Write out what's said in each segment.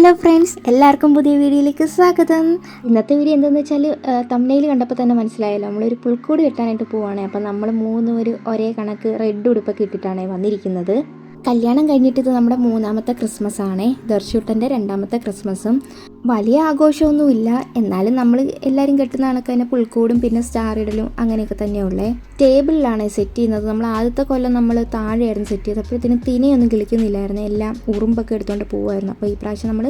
Hello friends, എല്ലാവർക്കും പുതിയ വീഡിയോയിലേക്ക് സ്വാഗതം. ഇന്നത്തെ വീഡിയോ എന്താണെന്ന് വെച്ചാൽ തംബ്നെയിൽ കണ്ടപ്പോൾ തന്നെ മനസ്സിലായല്ലോ, നമ്മളൊരു പുൽക്കൂട് കെട്ടാനായിട്ട് പോവുകയാണ്. അപ്പം നമ്മൾ മൂന്നുപേരും ഒരേ കണക്ക് റെഡ് ഉടുപ്പൊക്കെ ഇട്ടിട്ടാണ് വന്നിരിക്കുന്നത്. കല്യാണം കഴിഞ്ഞിട്ട് ഇത് നമ്മുടെ മൂന്നാമത്തെ ക്രിസ്മസ് ആണ്. ദർശൂട്ടൻ്റെ രണ്ടാമത്തെ ക്രിസ്മസും. വലിയ ആഘോഷമൊന്നുമില്ല, എന്നാലും നമ്മൾ എല്ലാവരും കെട്ടുന്ന കണക്ക് തന്നെ പുൽക്കൂടും പിന്നെ സ്റ്റാർ ഇടലും അങ്ങനെയൊക്കെ തന്നെയുള്ളേ. ടേബിളിലാണ് സെറ്റ് ചെയ്യുന്നത്. നമ്മൾ ആദ്യത്തെ കൊല്ലം നമ്മൾ താഴെയായിരുന്നു സെറ്റ് ചെയ്തത്. അപ്പോഴത്തേനും തിനയൊന്നും കിളിക്കുന്നില്ലായിരുന്നു, എല്ലാം ഉറുമ്പൊക്കെ എടുത്തുകൊണ്ട് പോവുമായിരുന്നു. അപ്പോൾ ഈ പ്രാവശ്യം നമ്മൾ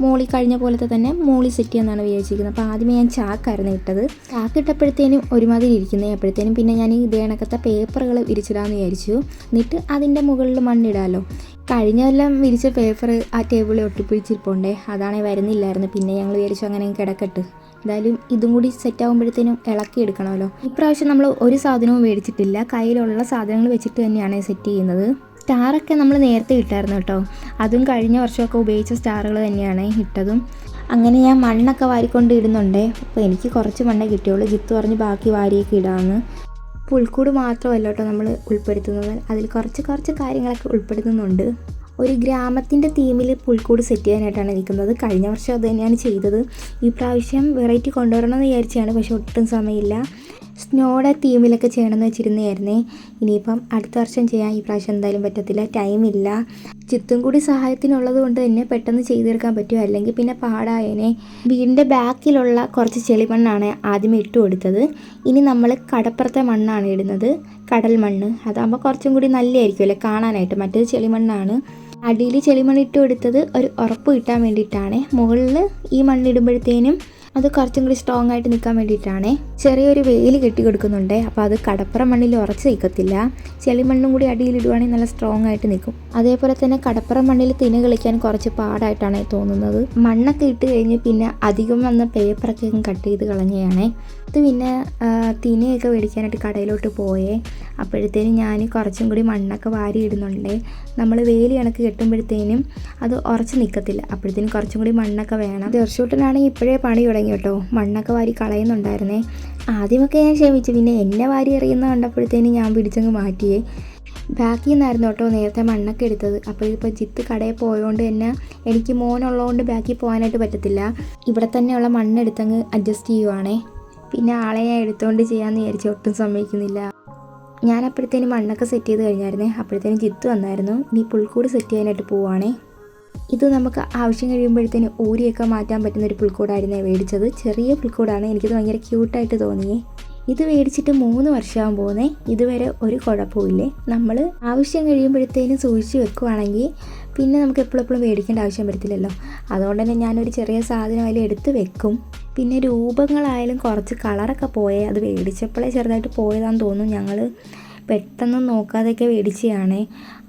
മോളി കഴിഞ്ഞ പോലത്തെ തന്നെ മോളി സെറ്റ് ചെയ്യാമെന്നാണ് വിചാരിച്ചിരിക്കുന്നത്. അപ്പോൾ ആദ്യമേ ഞാൻ ചാക്കായിരുന്നു ഇട്ടത്. ചാക്കിട്ടപ്പോഴത്തേനും ഒരുമാതിരി ഇരിക്കുന്നത്. അപ്പോഴത്തേനും പിന്നെ ഞാൻ ഇതേ കണക്കത്തെ പേപ്പറുകൾ വിരിച്ചിടാമെന്ന് വിചാരിച്ചു. എന്നിട്ട് അതിൻ്റെ മുകളിൽ മണ്ണിടാമല്ലോ. കഴിഞ്ഞെല്ലാം വിരിച്ച പേപ്പർ ആ ടേബിളിൽ ഒട്ടിപ്പിടിച്ചിരിപ്പുണ്ടേ, അതാണെങ്കിൽ വരുന്നില്ലായിരുന്നു. പിന്നെ ഞങ്ങൾ വിചാരിച്ചു അങ്ങനെ കിടക്കട്ട്, എന്തായാലും ഇതും കൂടി സെറ്റ് ആകുമ്പോഴത്തേനും ഇളക്കി എടുക്കണമല്ലോ. ഇപ്രാവശ്യം നമ്മൾ ഒരു സാധനവും മേടിച്ചിട്ടില്ല, കയ്യിലുള്ള സാധനങ്ങൾ വെച്ചിട്ട് തന്നെയാണ് സെറ്റ് ചെയ്യുന്നത്. സ്റ്റാറൊക്കെ നമ്മൾ നേരത്തെ ഇട്ടായിരുന്നു കേട്ടോ, അതും കഴിഞ്ഞ വർഷമൊക്കെ ഉപയോഗിച്ച സ്റ്റാറുകൾ തന്നെയാണ് ഇട്ടതും. അങ്ങനെ ഞാൻ മണ്ണൊക്കെ വാരിക്കൊണ്ട് ഇടുന്നുണ്ട്. അപ്പോൾ എനിക്ക് കുറച്ച് മണ്ണേ കിട്ടിയുള്ളൂ. ജിത്ത് പറഞ്ഞ് ബാക്കി വാരിയൊക്കെ ഇടാമെന്ന്. പുൽക്കൂട് മാത്രമല്ല കേട്ടോ നമ്മൾ ഉൾപ്പെടുത്തുന്നത്, അതിൽ കുറച്ച് കാര്യങ്ങളൊക്കെ ഉൾപ്പെടുത്തുന്നുണ്ട്. ഒരു ഗ്രാമത്തിൻ്റെ തീമിൽ പുൽക്കൂട് സെറ്റ് ചെയ്യാനായിട്ടാണ് നിൽക്കുന്നത്. കഴിഞ്ഞ വർഷം അത് തന്നെയാണ് ചെയ്തത്. ഈ പ്രാവശ്യം വെറൈറ്റി കൊണ്ടുവരണമെന്ന് വിചാരിച്ചാണ്, പക്ഷെ ഒട്ടും സമയമില്ല. സ്നോയുടെ തീമിലൊക്കെ ചെയ്യണമെന്ന് വെച്ചിരുന്നതായിരുന്നേ. ഇനിയിപ്പം അടുത്ത വർഷം ചെയ്യാൻ ഈ പ്രാവശ്യം എന്തായാലും പറ്റത്തില്ല, ടൈമില്ല. ചിത്തും കൂടി സഹായത്തിനുള്ളത് കൊണ്ട് തന്നെ പെട്ടെന്ന് ചെയ്ത് തീർക്കാൻ പറ്റും, അല്ലെങ്കിൽ പിന്നെ പാടായനെ. വീടിൻ്റെ ബാക്കിലുള്ള കുറച്ച് ചെളിമണ്ണാണ് ആദ്യമേ ഇട്ട് കൊടുത്തത്. ഇനി നമ്മൾ കടപ്പുറത്തെ മണ്ണാണ് ഇടുന്നത്, കടൽ മണ്ണ്. അതാകുമ്പോൾ കുറച്ചും കൂടി നല്ലതായിരിക്കുമല്ലേ കാണാനായിട്ട്. മറ്റേത് ചെളിമണ്ണാണ്. അടിയിൽ ചെളിമണ്ണ് ഇട്ട് കൊടുത്തത് ഒരു ഉറപ്പ് കിട്ടാൻ വേണ്ടിയിട്ടാണ്. മുകളിൽ ഈ മണ്ണിടുമ്പോഴത്തേനും അത് കുറച്ചും കൂടി സ്ട്രോങ് ആയിട്ട് നിൽക്കാൻ വേണ്ടിയിട്ടാണ്. ചെറിയൊരു വേലി കെട്ടി കൊടുക്കുന്നുണ്ട്. അപ്പോൾ അത് കടപ്പുറം മണ്ണിൽ ഉറച്ച് നിൽക്കത്തില്ല. ചെളിമണ്ണും കൂടി അടിയിലിടുവാണെങ്കിൽ നല്ല സ്ട്രോങ് ആയിട്ട് നിൽക്കും. അതേപോലെ തന്നെ കടപ്പുറം മണ്ണിൽ തിന കളിക്കാൻ കുറച്ച് പാടായിട്ടാണ് തോന്നുന്നത്. മണ്ണൊക്കെ ഇട്ട് കഴിഞ്ഞ് പിന്നെ അധികം വന്ന പേപ്പറൊക്കെ കട്ട് ചെയ്ത് കളഞ്ഞതാണ്. ഇത് പിന്നെ തിനയൊക്കെ മേടിക്കാനായിട്ട് കടയിലോട്ട് പോയേ. അപ്പോഴത്തേനും ഞാൻ കുറച്ചും കൂടി മണ്ണൊക്കെ വാരി ഇടുന്നുണ്ട്. നമ്മൾ വേലി കണക്ക് കെട്ടുമ്പോഴത്തേനും അത് ഉറച്ച് നിൽക്കത്തില്ല. അപ്പോഴത്തേനും കുറച്ചും കൂടി മണ്ണൊക്കെ വേണം. ദർശൂട്ടനാണെങ്കിൽ ഇപ്പോഴേ പണി തുടങ്ങി കേട്ടോ, മണ്ണൊക്കെ വാരി കളയുന്നുണ്ടായിരുന്നേ. ആദ്യമൊക്കെ ഞാൻ ക്ഷമിച്ചു, പിന്നെ എന്നെ വാരി എറിയുന്ന കണ്ടപ്പോഴത്തേനും ഞാൻ പിടിച്ചങ്ങ് മാറ്റിയേ. ബാക്കിൽ നിന്നായിരുന്നു കേട്ടോ നേരത്തെ മണ്ണൊക്കെ എടുത്തത്. അപ്പോൾ ഇപ്പോൾ ജിത്ത് കടയിൽ പോയതുകൊണ്ട് തന്നെ എനിക്ക് മോനുള്ളതുകൊണ്ട് ബാക്കിൽ പോകാനായിട്ട് പറ്റത്തില്ല. ഇവിടെ തന്നെയുള്ള മണ്ണെടുത്തങ്ങ് അഡ്ജസ്റ്റ് ചെയ്യുവാണേ. പിന്നെ ആളെ ഞാൻ എടുത്തുകൊണ്ട് ചെയ്യാമെന്ന് വിചാരിച്ചു, ഒട്ടും സമ്മതിക്കുന്നില്ല. ഞാൻ അപ്പോഴത്തേനും മണ്ണൊക്കെ സെറ്റ് ചെയ്ത് കഴിഞ്ഞായിരുന്നേ. അപ്പോഴത്തേനും ജിത്ത് വന്നായിരുന്നു. ഇനി പുൽക്കൂട് സെറ്റ് ചെയ്യാനായിട്ട് പോവുകയാണേ. ഇത് നമുക്ക് ആവശ്യം കഴിയുമ്പോഴത്തേനും ഊരിയൊക്കെ മാറ്റാൻ പറ്റുന്നൊരു പുൽക്കൂടായിരുന്നു മേടിച്ചത്. ചെറിയ പുൽക്കൂടാണ്, എനിക്കിത് ഭയങ്കര ക്യൂട്ടായിട്ട് തോന്നിയേ. ഇത് മേടിച്ചിട്ട് 3 വർഷമാകാൻ പോകുന്നേ. ഇതുവരെ ഒരു കുഴപ്പമില്ലേ. നമ്മൾ ആവശ്യം കഴിയുമ്പോഴത്തേനും സൂക്ഷിച്ച് വെക്കുവാണെങ്കിൽ പിന്നെ നമുക്ക് എപ്പോഴെപ്പോഴും മേടിക്കേണ്ട ആവശ്യം വരത്തില്ലല്ലോ. അതുകൊണ്ട് തന്നെ ഞാനൊരു ചെറിയ സാധനം അതിൽ എടുത്ത് വെക്കും. പിന്നെ രൂപങ്ങളായാലും കുറച്ച് കളറൊക്കെ പോയേ, അത് മേടിച്ചപ്പോഴേ ചെറുതായിട്ട് പോയതാണെന്ന് തോന്നുന്നു. ഞങ്ങൾ പെട്ടെന്ന് നോക്കാതെയൊക്കെ മേടിച്ചതാണേ.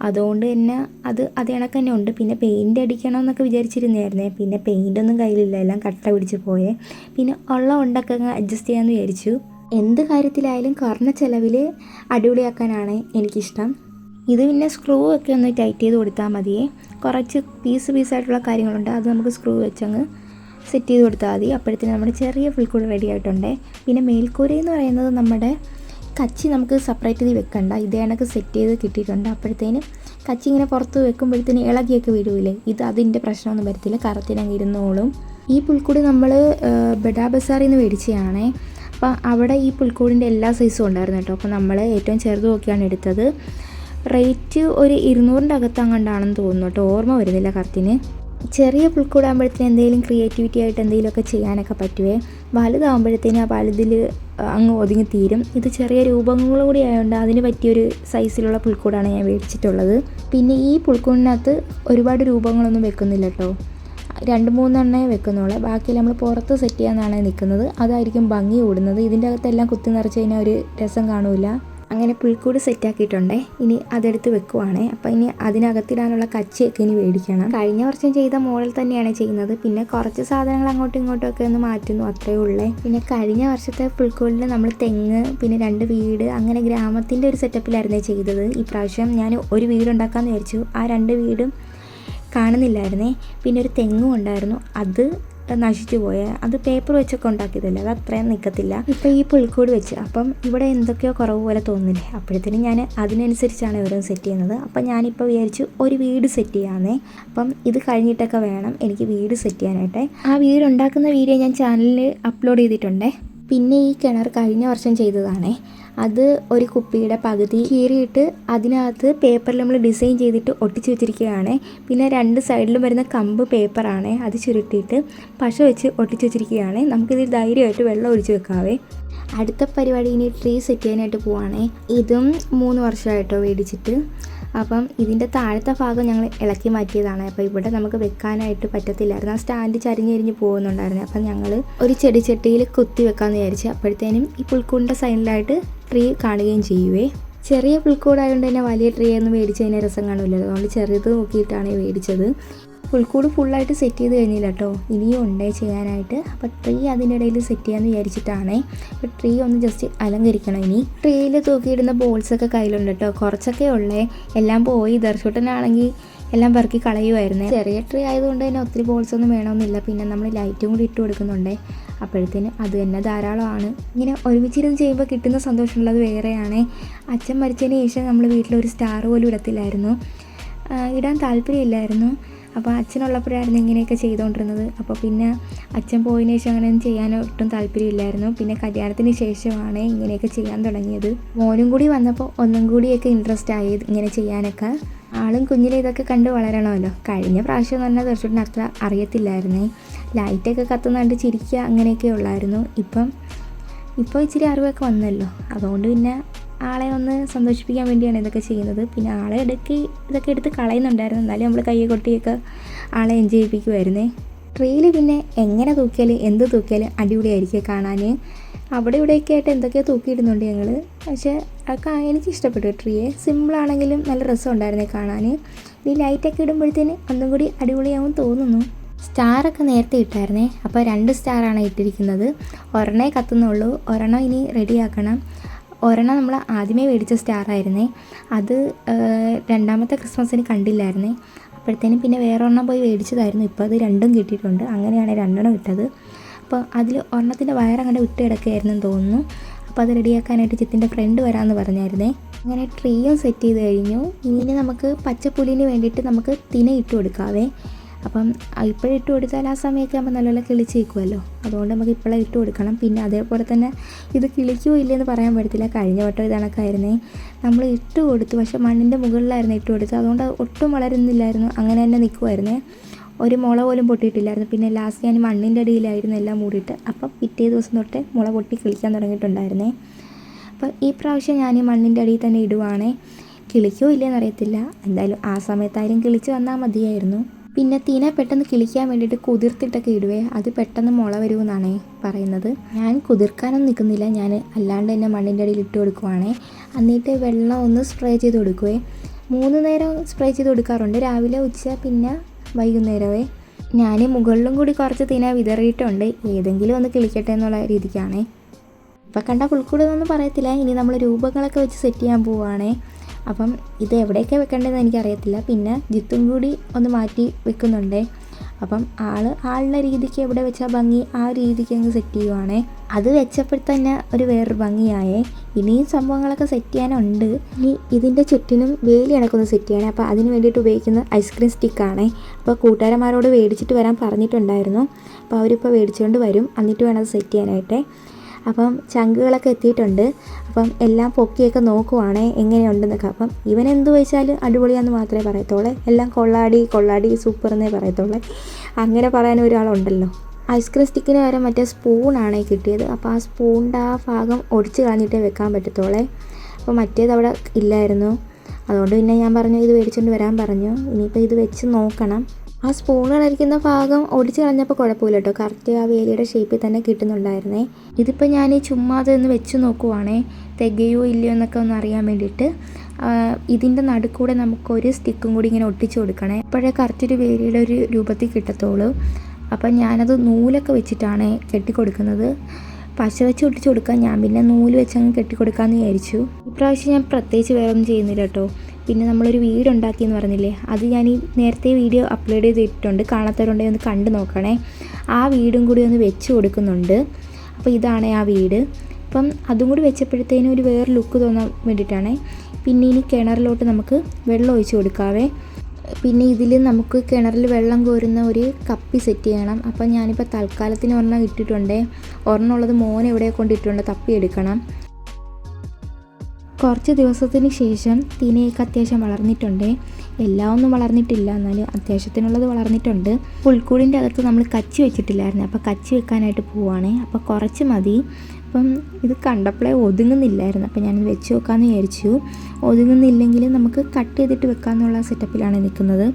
അതുകൊണ്ട് തന്നെ അത് കണക്ക് തന്നെ ഉണ്ട്. പിന്നെ പെയിൻറ്റ് അടിക്കണമെന്നൊക്കെ വിചാരിച്ചിരുന്നായിരുന്നേ. പിന്നെ പെയിൻറ്റൊന്നും കയ്യിലില്ല, എല്ലാം കട്ട പിടിച്ച് പോയേ. പിന്നെ ഉള്ള ഉണ്ടൊക്കെ അഡ്ജസ്റ്റ് ചെയ്യാമെന്ന് വിചാരിച്ചു. എന്ത് കാര്യത്തിലായാലും കുറഞ്ഞ ചിലവിൽ അടിപൊളിയാക്കാനാണ് എനിക്കിഷ്ടം. ഇത് പിന്നെ സ്ക്രൂ ഒക്കെ ഒന്ന് ടൈറ്റ് ചെയ്ത് കൊടുത്താൽ മതിയേ. കുറച്ച് പീസായിട്ടുള്ള കാര്യങ്ങളുണ്ട്, അത് നമുക്ക് സ്ക്രൂ വെച്ചങ്ങ് സെറ്റ് ചെയ്ത് കൊടുത്താൽ മതി. അപ്പോഴത്തേനും നമ്മുടെ ചെറിയ പുൽക്കൂട് റെഡി ആയിട്ടുണ്ട്. പിന്നെ മേൽക്കൂരയെന്ന് പറയുന്നത് നമ്മുടെ കച്ചി നമുക്ക് സെപ്പറേറ്റ് ചെയ്ത് വെക്കണ്ട, ഇതേ കണക്ക് സെറ്റ് ചെയ്ത് കിട്ടിയിട്ടുണ്ട്. അപ്പോഴത്തേനും കച്ചി ഇങ്ങനെ പുറത്ത് വെക്കുമ്പോഴത്തേനും ഇളകിയൊക്കെ വീഴുമില്ലേ, ഇത് അതിൻ്റെ പ്രശ്നമൊന്നും വരത്തില്ല, കറത്തിനങ്ങ് ഇരുന്നോളും. ഈ പുൽക്കൂട് നമ്മൾ ബഡാ ബസാറിൽ നിന്ന് മേടിച്ചതാണേ. അപ്പോൾ അവിടെ ഈ പുൽക്കൂടിൻ്റെ എല്ലാ സൈസും ഉണ്ടായിരുന്നു കേട്ടോ. അപ്പോൾ നമ്മൾ ഏറ്റവും ചെറുത് നോക്കിയാണ് എടുത്തത്. റേറ്റ് ഒരു 200-ൻ്റെ അകത്തങ്ങണ്ടാണെന്ന് തോന്നുന്നു കേട്ടോ, ഓർമ്മ വരുന്നില്ല കറക്റ്റിന്. ചെറിയ പുൽക്കൂടാകുമ്പോഴത്തേനും എന്തെങ്കിലും ക്രിയേറ്റിവിറ്റി ആയിട്ട് എന്തെങ്കിലുമൊക്കെ ചെയ്യാനൊക്കെ പറ്റുമേ. വലുതാകുമ്പോഴത്തേനും ആ വലുതിൽ അങ്ങ് ഒതുങ്ങി തീരും. ഇത് ചെറിയ രൂപങ്ങൾ കൂടി ആയതുകൊണ്ട് അതിന് പറ്റിയൊരു സൈസിലുള്ള പുൽക്കൂടാണ് ഞാൻ മേടിച്ചിട്ടുള്ളത്. പിന്നെ ഈ പുൽക്കൂടിനകത്ത് ഒരുപാട് രൂപങ്ങളൊന്നും വെക്കുന്നില്ല കേട്ടോ, 2-3 എണ്ണേ വെക്കുന്നുള്ളൂ. ബാക്കി നമ്മൾ പുറത്ത് സെറ്റ് ചെയ്യാനാണ് നിൽക്കുന്നത്, അതായിരിക്കും ഭംഗി കൂടുന്നത്. ഇതിൻ്റെ അകത്തെല്ലാം കുത്തി നിറച്ച് കഴിഞ്ഞാൽ ഒരു രസം കാണില്ല. അങ്ങനെ പുൽക്കൂട് സെറ്റാക്കിയിട്ടുണ്ടേ. ഇനി അതെടുത്ത് വെക്കുവാണേ. അപ്പോൾ ഇനി അതിനകത്തിടാനുള്ള കച്ചിയൊക്കെ ഇനി മേടിക്കണം. കഴിഞ്ഞ വർഷം ചെയ്ത മോഡൽ തന്നെയാണ് ചെയ്യുന്നത്. പിന്നെ കുറച്ച് സാധനങ്ങൾ അങ്ങോട്ടും ഇങ്ങോട്ടും ഒക്കെ ഒന്ന് മാറ്റുന്നു, അത്രയേ ഉള്ളേ. പിന്നെ കഴിഞ്ഞ വർഷത്തെ പുൽക്കൂടിൽ നമ്മൾ തെങ്ങ് പിന്നെ 2 വീട് അങ്ങനെ ഗ്രാമത്തിൻ്റെ ഒരു സെറ്റപ്പിലായിരുന്നേ ചെയ്തത്. ഈ പ്രാവശ്യം ഞാൻ ഒരു വീടുണ്ടാക്കാമെന്ന് വിചാരിച്ചു. ആ 2 വീടും കാണുന്നില്ലായിരുന്നേ. പിന്നെ ഒരു തെങ്ങും ഉണ്ടായിരുന്നു, അത് നശിച്ചു പോയത്. അത് പേപ്പർ വെച്ചൊക്കെ ഉണ്ടാക്കിയതല്ലേ, അത് അത്രയും നിൽക്കത്തില്ല. ഇപ്പോൾ ഈ പുൽക്കൂട് വെച്ച് അപ്പം ഇവിടെ എന്തൊക്കെയോ കുറവ് പോലെ തോന്നുന്നില്ലേ, അപ്പോഴത്തേനും ഞാൻ അതിനനുസരിച്ചാണ് ഓരോന്ന് സെറ്റ് ചെയ്യുന്നത്. അപ്പം ഞാനിപ്പോൾ വിചാരിച്ചു ഒരു വീട് സെറ്റ് ചെയ്യാമെന്നേ. അപ്പം ഇത് കഴിഞ്ഞിട്ടൊക്കെ വേണം എനിക്ക് വീട് സെറ്റ് ചെയ്യാനായിട്ട്. ആ വീട് ഉണ്ടാക്കുന്ന വീഡിയോ ഞാൻ ചാനലിൽ അപ്ലോഡ് ചെയ്തിട്ടുണ്ടേ. പിന്നെ ഈ കിണർ കഴിഞ്ഞ വർഷം ചെയ്തതാണേ. അത് ഒരു കുപ്പിയുടെ പകുതി കീറിയിട്ട് അതിനകത്ത് പേപ്പറിൽ നമ്മൾ ഡിസൈൻ ചെയ്തിട്ട് ഒട്ടിച്ച് വെച്ചിരിക്കുകയാണ്. പിന്നെ 2 സൈഡിലും വരുന്ന കമ്പ് പേപ്പറാണ്, അത് ചുരുട്ടിയിട്ട് പശ വെച്ച് ഒട്ടിച്ച് വെച്ചിരിക്കുകയാണ്. നമുക്കിതിൽ ധൈര്യമായിട്ട് വെള്ളം ഒഴിച്ച് വെക്കാവേ. അടുത്ത പരിപാടി ഇനി ട്രീ സെറ്റ് ചെയ്യാനായിട്ട് പോവുകയാണേ. ഇതും 3 വർഷമായിട്ടോ മേടിച്ചിട്ട്. അപ്പം ഇതിൻ്റെ താഴത്തെ ഭാഗം ഞങ്ങൾ ഇളക്കി മാറ്റിയതാണ്. അപ്പോൾ ഇവിടെ നമുക്ക് വെക്കാനായിട്ട് പറ്റത്തില്ലായിരുന്നു, ആ സ്റ്റാൻഡ് ചരിഞ്ഞരിഞ്ഞ് പോകുന്നുണ്ടായിരുന്നു. അപ്പം ഞങ്ങൾ ഒരു ചെടിച്ചട്ടിയിൽ കുത്തി വെക്കാമെന്ന് വിചാരിച്ചു. അപ്പോഴത്തേനും ഈ പുൽക്കൂടിൻ്റെ സൈഡിലായിട്ട് ട്രീ കാണുകയും ചെയ്യുവേ. ചെറിയ പുൽക്കൂടായതുകൊണ്ട് തന്നെ വലിയ ട്രീ ഒന്നും മേടിച്ചതിന് രസം കാണില്ലല്ലോ, അതുകൊണ്ട് ചെറുത് നോക്കിയിട്ടാണ് മേടിച്ചത്. പുൽക്കൂട് ഫുള്ളായിട്ട് സെറ്റ് ചെയ്ത് കഴിഞ്ഞില്ല കേട്ടോ, ഇനിയും ഉണ്ടേ ചെയ്യാനായിട്ട്. അപ്പോൾ ട്രീ അതിൻ്റെ ഇടയിൽ സെറ്റ് ചെയ്യാമെന്ന് വിചാരിച്ചിട്ടാണേ. അപ്പോൾ ട്രീ ഒന്ന് ജസ്റ്റ് അലങ്കരിക്കണം. ഇനി ട്രീയിൽ തൂക്കിയിടുന്ന ബോൾസൊക്കെ കയ്യിലുണ്ട് കേട്ടോ, കുറച്ചൊക്കെ ഉള്ളേ, എല്ലാം പോയി. ദർശൂട്ടനാണെങ്കിൽ എല്ലാം പെറുക്കി കളയുമായിരുന്നേ. ചെറിയ ട്രീ ആയതുകൊണ്ട് തന്നെ ഒത്തിരി ബോൾസൊന്നും വേണമെന്നില്ല. പിന്നെ നമ്മൾ ലൈറ്റും കൂടി ഇട്ട് കൊടുക്കുന്നുണ്ടേ, അപ്പോഴത്തേന് അത് തന്നെ ധാരാളമാണ്. ഇങ്ങനെ ഒരുമിച്ചിരുന്ന് ചെയ്യുമ്പോൾ കിട്ടുന്ന സന്തോഷമുള്ളത് വേറെയാണ്. അച്ഛൻ മരിച്ചതിന് ശേഷം നമ്മൾ വീട്ടിലൊരു സ്റ്റാർ പോലും ഇടത്തില്ലായിരുന്നു, ഇടാൻ താല്പര്യമില്ലായിരുന്നു. അപ്പോൾ അച്ഛനുള്ളപ്പോഴായിരുന്നു ഇങ്ങനെയൊക്കെ ചെയ്തുകൊണ്ടിരുന്നത്. അപ്പോൾ പിന്നെ അച്ഛൻ പോയതിന് ശേഷം അങ്ങനെയൊന്നും ചെയ്യാൻ ഒട്ടും താല്പര്യമില്ലായിരുന്നു. പിന്നെ കല്യാണത്തിന് ശേഷമാണ് ഇങ്ങനെയൊക്കെ ചെയ്യാൻ തുടങ്ങിയത്. മോനും കൂടി വന്നപ്പോൾ ഒന്നും കൂടിയൊക്കെ ഇൻട്രസ്റ്റ് ആയി ഇങ്ങനെ ചെയ്യാനൊക്കെ. ആളും കുഞ്ഞിലെ ഇതൊക്കെ കണ്ട് വളരണമല്ലോ. കഴിഞ്ഞ പ്രാവശ്യം എന്ന് പറഞ്ഞാൽ തീർച്ചയായിട്ടും അത്ര അറിയത്തില്ലായിരുന്നേ, ലൈറ്റൊക്കെ കത്തുന്നുണ്ട് ചിരിക്കുക അങ്ങനെയൊക്കെ ഉള്ളായിരുന്നു. ഇപ്പോൾ ഇച്ചിരി അറിവൊക്കെ വന്നല്ലോ, അതുകൊണ്ട് പിന്നെ ആളെ ഒന്ന് സന്തോഷിപ്പിക്കാൻ വേണ്ടിയാണ് ഇതൊക്കെ ചെയ്യുന്നത്. പിന്നെ ആളെ ഇതൊക്കെ എടുത്ത് കളയുന്നുണ്ടായിരുന്നു, എന്നാലും നമ്മൾ കയ്യെ കൊട്ടിയൊക്കെ ആളെ എൻജോയ് ചെയ്യിപ്പിക്കുമായിരുന്നേ. ട്രീയിൽ പിന്നെ എങ്ങനെ തൂക്കിയാലും എന്ത് തൂക്കിയാലും അടിപൊളിയായിരിക്കും കാണാൻ. അവിടെ ഇവിടെയൊക്കെ ആയിട്ട് എന്തൊക്കെയോ തൂക്കിയിടുന്നുണ്ട് ഞങ്ങൾ, പക്ഷേ അതൊക്കെ എനിക്ക് ഇഷ്ടപ്പെട്ടു. ട്രീയെ സിമ്പിളാണെങ്കിലും നല്ല രസമുണ്ടായിരുന്നേ കാണാൻ. ഈ ലൈറ്റൊക്കെ ഇടുമ്പോഴത്തേന് ഒന്നും കൂടി അടിപൊളിയാവും തോന്നുന്നു. സ്റ്റാറൊക്കെ നേരത്തെ ഇട്ടായിരുന്നേ, അപ്പോൾ 2 സ്റ്റാറാണ് ഇട്ടിരിക്കുന്നത്. ഒരെണ്ണേ കത്തുന്നുള്ളൂ, ഒരെണ്ണം ഇനി റെഡിയാക്കണം. ഒരെണ്ണം നമ്മൾ ആദ്യമേ മേടിച്ച സ്റ്റാറായിരുന്നേ, അത് രണ്ടാമത്തെ ക്രിസ്മസിന് കണ്ടില്ലായിരുന്നേ. അപ്പോഴത്തേനും പിന്നെ വേറെ ഒരെണ്ണം പോയി മേടിച്ചതായിരുന്നു. ഇപ്പോൾ അത് 2ഉം കിട്ടിയിട്ടുണ്ട്, അങ്ങനെയാണ് 2എണ്ണം ഇട്ടത്. അപ്പോൾ അതിൽ ഒരെണ്ണത്തിൻ്റെ വയറങ്ങനെ വിട്ട് കിടക്കുകയായിരുന്നെന്ന് തോന്നുന്നു. അപ്പോൾ അത് റെഡിയാക്കാനായിട്ട് ചിത്തിൻ്റെ ഫ്രണ്ട് വരാമെന്ന് പറഞ്ഞായിരുന്നേ. അങ്ങനെ ട്രീയും സെറ്റ് ചെയ്ത് കഴിഞ്ഞു. ഇനി നമുക്ക് പച്ചപ്പുല്ലിന് വേണ്ടിയിട്ട് നമുക്ക് തിന ഇട്ട് കൊടുക്കാവേ. അപ്പം ഇപ്പോഴിട്ട് കൊടുത്താൽ ആ സമയമൊക്കെ ആകുമ്പോൾ നല്ലപോലെ കിളിച്ച് നിൽക്കുമല്ലോ, അതുകൊണ്ട് നമുക്ക് ഇപ്പോഴേ ഇട്ട് കൊടുക്കണം. പിന്നെ അതേപോലെ തന്നെ ഇത് കിളിക്കുമോ ഇല്ലയെന്ന് പറയാൻ പറ്റത്തില്ല. കഴിഞ്ഞ വട്ടം ഇതണക്കായിരുന്നേ, നമ്മൾ ഇട്ട് കൊടുത്തു, പക്ഷേ മണ്ണിൻ്റെ മുകളിലായിരുന്നു ഇട്ട് കൊടുത്തത്, അതുകൊണ്ട് ഒട്ടും വളരുന്നില്ലായിരുന്നു, അങ്ങനെ തന്നെ നിൽക്കുമായിരുന്നേ. ഒരു മുള പോലും പൊട്ടിയിട്ടില്ലായിരുന്നു. പിന്നെ ലാസ്റ്റ് ഞാൻ മണ്ണിൻ്റെ അടിയിലായിരുന്നു എല്ലാം മൂടിയിട്ട്. അപ്പം പിറ്റേ ദിവസം തൊട്ടേ മുള പൊട്ടി കിളിക്കാൻ തുടങ്ങിയിട്ടുണ്ടായിരുന്നേ. അപ്പം ഈ പ്രാവശ്യം ഞാൻ മണ്ണിൻ്റെ അടിയിൽ തന്നെ ഇടുവാണേ. കിളിക്കോ ഇല്ലയെന്ന് അറിയത്തില്ല, എന്തായാലും ആ സമയത്തായാലും കിളിച്ച് വന്നാൽ മതിയായിരുന്നു. പിന്നെ തിന പെട്ടെന്ന് കിളിക്കാൻ വേണ്ടിയിട്ട് കുതിർത്തിട്ടൊക്കെ ഇടുവേ, അത് പെട്ടെന്ന് മുള വരുമെന്നാണ് പറയുന്നത്. ഞാൻ കുതിർക്കാനൊന്നും നിൽക്കുന്നില്ല, ഞാൻ അല്ലാണ്ട് തന്നെ മണ്ണിൻ്റെ അടിയിൽ ഇട്ട് കൊടുക്കുവാണേ. എന്നിട്ട് വെള്ളം ഒന്ന് സ്പ്രേ ചെയ്ത് കൊടുക്കുവേ. 3 നേരം സ്പ്രേ ചെയ്ത് കൊടുക്കാറുണ്ട്, രാവിലെ, ഉച്ച, പിന്നെ വൈകുന്നേരമേ. ഞാൻ മുകളിലും കൂടി കുറച്ച് തിന വിതറിയിട്ടുണ്ട്, ഏതെങ്കിലും ഒന്ന് കിളിക്കട്ടെ എന്നുള്ള രീതിക്കാണേ. ഇപ്പം കണ്ട പുൽക്കൂടെന്നൊന്നും പറയത്തില്ല, ഇനി നമ്മൾ രൂപങ്ങളൊക്കെ വെച്ച് സെറ്റ് ചെയ്യാൻ പോവുകയാണേ. അപ്പം ഇത് എവിടെയൊക്കെ വെക്കേണ്ടതെന്ന് എനിക്കറിയത്തില്ല. പിന്നെ ജിത്തും കൂടി ഒന്ന് മാറ്റി വെക്കുന്നുണ്ടേ. അപ്പം ആളുടെ രീതിക്ക് എവിടെ വെച്ചാൽ ഭംഗി ആ രീതിക്ക് അങ്ങ് സെറ്റ് ചെയ്യുവാണേ. അത് വെച്ചപ്പോൾ തന്നെ ഒരു വേറൊരു ഭംഗിയായേ. ഇനിയും സംഭവങ്ങളൊക്കെ സെറ്റ് ചെയ്യാനുണ്ട്. ഇനി ഇതിൻ്റെ ചുറ്റിനും വേലി അടക്കൊന്ന് സെറ്റ് ചെയ്യണേ. അപ്പോൾ അതിന് വേണ്ടിയിട്ട് ഉപയോഗിക്കുന്ന ഐസ്ക്രീം സ്റ്റിക്കാണേ. അപ്പോൾ കൂട്ടുകാരന്മാരോട് മേടിച്ചിട്ട് വരാൻ പറഞ്ഞിട്ടുണ്ടായിരുന്നു. അപ്പോൾ അവരിപ്പോൾ മേടിച്ചുകൊണ്ട് വരും, എന്നിട്ട് വേണം അത് സെറ്റ് ചെയ്യാനായിട്ടേ. അപ്പം ചങ്കുകളൊക്കെ എത്തിയിട്ടുണ്ട്. അപ്പം എല്ലാം പൊക്കിയൊക്കെ നോക്കുവാണേ എങ്ങനെയുണ്ടെന്നൊക്കെ. അപ്പം ഇവൻ എന്ത് ചോദിച്ചാലും അടിപൊളിയാന്ന് മാത്രമേ പറയത്തുള്ളൂ, എല്ലാം കൊള്ളാടി സൂപ്പർ എന്നേ പറയത്തുള്ളൂ. അങ്ങനെ പറയാൻ ഒരാളുണ്ടല്ലോ. ഐസ്ക്രീം സ്റ്റിക്കിന് വരെ മറ്റേ സ്പൂണാണ് കിട്ടിയത്. അപ്പോൾ ആ സ്പൂണിൻ്റെ ആ ഭാഗം ഒടിച്ച് കളഞ്ഞിട്ടേ വെക്കാൻ പറ്റത്തുള്ളേ. അപ്പോൾ മറ്റേത് അവിടെ ഇല്ലായിരുന്നു, അതുകൊണ്ട് പിന്നെ ഞാൻ പറഞ്ഞു ഇത് മേടിച്ചുകൊണ്ട് വരാൻ പറഞ്ഞു. ഇനിയിപ്പോൾ ഇത് വെച്ച് നോക്കണം. ആ സ്പൂണുകളിരിക്കുന്ന ഭാഗം ഒടിച്ച് കളഞ്ഞപ്പോൾ കുഴപ്പമില്ല കേട്ടോ, കറക്റ്റ് ആ വേലിയുടെ ഷേപ്പിൽ തന്നെ കിട്ടുന്നുണ്ടായിരുന്നേ. ഇതിപ്പോൾ ഞാൻ ചുമ്മാ അതൊന്ന് വെച്ച് നോക്കുവാണേ, തികയോ ഇല്ലയോ എന്നൊക്കെ ഒന്ന് അറിയാൻ വേണ്ടിയിട്ട്. ഇതിൻ്റെ നടുക്കൂടെ നമുക്കൊരു സ്റ്റിക്കും കൂടി ഇങ്ങനെ ഒട്ടിച്ച് കൊടുക്കണേ, അപ്പോഴേ കറക്റ്റ് ഒരു വേലിയുടെ ഒരു രൂപത്തിൽ കിട്ടത്തുള്ളൂ. അപ്പം ഞാനത് നൂലൊക്കെ വെച്ചിട്ടാണ് കെട്ടിക്കൊടുക്കുന്നത്. പശ വെച്ച് ഒട്ടിച്ച് കൊടുക്കാൻ, ഞാൻ പിന്നെ നൂല് വെച്ച് അങ്ങ് കെട്ടിക്കൊടുക്കാമെന്ന് വിചാരിച്ചു. ഇപ്രാവശ്യം ഞാൻ പ്രത്യേകിച്ച് വേറെ ഒന്നും ചെയ്യുന്നില്ല കേട്ടോ. പിന്നെ നമ്മളൊരു വീടുണ്ടാക്കിയെന്ന് പറഞ്ഞില്ലേ, അത് ഞാൻ ഈ നേരത്തെ വീഡിയോ അപ്ലോഡ് ചെയ്തിട്ടുണ്ട്, കാണാത്തവരുണ്ടെങ്കിൽ ഒന്ന് കണ്ടു നോക്കണേ. ആ വീടും കൂടി ഒന്ന് വെച്ച് കൊടുക്കുന്നുണ്ട്. അപ്പോൾ ഇതാണ് ആ വീട്. അപ്പം അതും കൂടി വെച്ചപ്പോഴത്തേനും ഒരു വേറെ ലുക്ക് തോന്നാൻ വേണ്ടിയിട്ടാണ്. പിന്നെ ഇനി കിണറിലോട്ട് നമുക്ക് വെള്ളം ഒഴിച്ച് കൊടുക്കാവേ. പിന്നെ ഇതിൽ നമുക്ക് കിണറിൽ വെള്ളം കോരുന്ന ഒരു കപ്പി സെറ്റ് ചെയ്യണം. അപ്പം ഞാനിപ്പോൾ തൽക്കാലത്തിന് ഒരെണ്ണം ഇട്ടിട്ടുണ്ട്. ഒരെണ്ണം ഉള്ളത് മോൻ എവിടെ കൊണ്ടിട്ടുണ്ട്, തപ്പിയെടുക്കണം. കുറച്ച് ദിവസത്തിന് ശേഷം തിനയൊക്കെ അത്യാവശ്യം വളർന്നിട്ടുണ്ട്. എല്ലാം ഒന്നും വളർന്നിട്ടില്ല, എന്നാലും അത്യാവശ്യത്തിനുള്ളത് വളർന്നിട്ടുണ്ട്. പുൽക്കൂടിൻ്റെ അകത്ത് നമ്മൾ കച്ചി വെച്ചിട്ടില്ലായിരുന്നു, അപ്പോൾ കച്ചി വെക്കാനായിട്ട് പോവുകയാണ്. അപ്പോൾ കുറച്ച് മതി. അപ്പം ഇത് കണ്ടപ്പോഴേ ഒതുങ്ങുന്നില്ലായിരുന്നു, അപ്പോൾ ഞാനിത് വെച്ച് നോക്കാമെന്ന് വിചാരിച്ചു. ഒതുങ്ങുന്നില്ലെങ്കിൽ നമുക്ക് കട്ട് ചെയ്തിട്ട് വെക്കാമെന്നുള്ള സെറ്റപ്പിലാണ് നിൽക്കുന്നത്.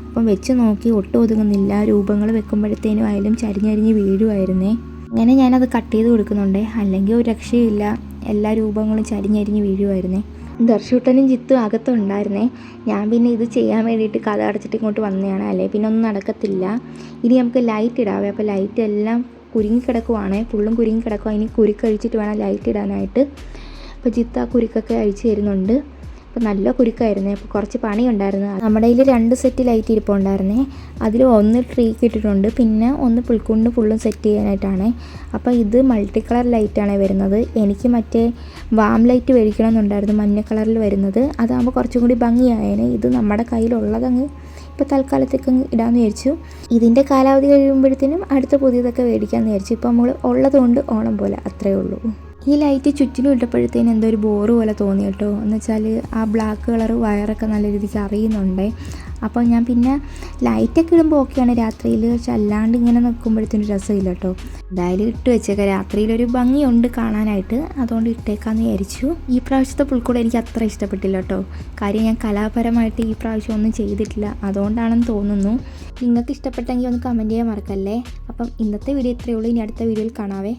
അപ്പം വെച്ച് നോക്കി, ഒട്ടും ഒതുങ്ങുന്നില്ല. രൂപങ്ങൾ വെക്കുമ്പോഴത്തേനും ആയാലും ചരിഞ്ഞരിഞ്ഞ് വീഴുമായിരുന്നേ. അങ്ങനെ ഞാനത് കട്ട് ചെയ്ത് കൊടുക്കുന്നുണ്ട്, അല്ലെങ്കിൽ ഒരു രക്ഷയില്ല, എല്ലാ രൂപങ്ങളും ചരിഞ്ഞരിഞ്ഞ് വീഴുമായിരുന്നേ. ദർശൂട്ടനും ജിത്തും അകത്തുണ്ടായിരുന്നേ. ഞാൻ പിന്നെ ഇത് ചെയ്യാൻ വേണ്ടിയിട്ട് കഥ അടച്ചിട്ട് ഇങ്ങോട്ട് വന്നതാണ്, അല്ലേ പിന്നെ ഒന്നും നടക്കത്തില്ല. ഇനി നമുക്ക് ലൈറ്റ് ഇടാവേ. അപ്പോൾ ലൈറ്റ് എല്ലാം കുരുങ്ങിക്കിടക്കുവാണ്, ഫുള്ളും കുരുങ്ങിക്കിടക്കുക. ഇനി കുരുക്കഴിച്ചിട്ട് വേണം ലൈറ്റ് ഇടാനായിട്ട്. അപ്പോൾ ജിത്ത് ആ കുരുക്കൊക്കെ അഴിച്ച് തരുന്നുണ്ട്. അപ്പോൾ നല്ല കുരുക്കായിരുന്നേ, അപ്പോൾ കുറച്ച് പണിയുണ്ടായിരുന്നു. നമ്മുടെ കയ്യിൽ 2 സെറ്റ് ലൈറ്റ് ഇരിപ്പുണ്ടായിരുന്നേ. അതിൽ ഒന്ന് ട്രീക്ക് ഇട്ടിട്ടുണ്ട്, പിന്നെ ഒന്ന് പുൽക്കൂണ്ട് ഫുള്ളും സെറ്റ് ചെയ്യാനായിട്ടാണ്. അപ്പോൾ ഇത് മൾട്ടി കളർ ലൈറ്റാണ് വരുന്നത്. എനിക്ക് മറ്റേ വാം ലൈറ്റ് മേടിക്കണമെന്നുണ്ടായിരുന്നു, മഞ്ഞ കളറിൽ വരുന്നത്. അതാകുമ്പോൾ കുറച്ചും കൂടി ഭംഗിയായേനെ. ഇത് നമ്മുടെ കയ്യിലുള്ളതങ്ങ് ഇപ്പോൾ തൽക്കാലത്തേക്ക് ഇടാമെന്ന് വിചാരിച്ചു. ഇതിൻ്റെ കാലാവധി കഴിയുമ്പോഴത്തേനും അടുത്ത പുതിയതൊക്കെ മേടിക്കാമെന്ന് വിചാരിച്ചു. ഇപ്പോൾ നമ്മൾ ഉള്ളതുകൊണ്ട് ഓണം പോലെ, അത്രയേ ഉള്ളൂ. ഈ ലൈറ്റ് ചുറ്റിനും ഇട്ടപ്പോഴത്തേനും എന്തോ ഒരു ബോറ് പോലെ തോന്നി കേട്ടോ. എന്ന് വെച്ചാൽ ആ ബ്ലാക്ക് കളർ വയറൊക്കെ നല്ല രീതിക്ക് അറിയുന്നുണ്ട്. അപ്പോൾ ഞാൻ പിന്നെ ലൈറ്റൊക്കെ ഇടുമ്പോൾ ഓക്കെയാണ് രാത്രിയിൽ, പക്ഷെ അല്ലാണ്ട് ഇങ്ങനെ നിൽക്കുമ്പോഴത്തേനും രസമില്ല കേട്ടോ. എന്തായാലും ഇട്ട് വെച്ചേക്കാം, രാത്രിയിലൊരു ഭംഗിയുണ്ട് കാണാനായിട്ട്, അതുകൊണ്ട് ഇട്ടേക്കാമെന്ന് വിചാരിച്ചു. ഈ പ്രാവശ്യത്തെ പുൽക്കൂട് എനിക്ക് അത്ര ഇഷ്ടപ്പെട്ടില്ല കേട്ടോ. കാര്യം ഞാൻ കലാപരമായിട്ട് ഈ പ്രാവശ്യം ഒന്നും ചെയ്തിട്ടില്ല, അതുകൊണ്ടാണെന്ന് തോന്നുന്നു. നിങ്ങൾക്ക് ഇഷ്ടപ്പെട്ടെങ്കിൽ ഒന്ന് കമൻറ്റ് ചെയ്യാൻ മറക്കല്ലേ. അപ്പം ഇന്നത്തെ വീഡിയോ ഇത്രയേ ഉള്ളൂ. ഇനി അടുത്ത വീഡിയോയിൽ കാണാവേ.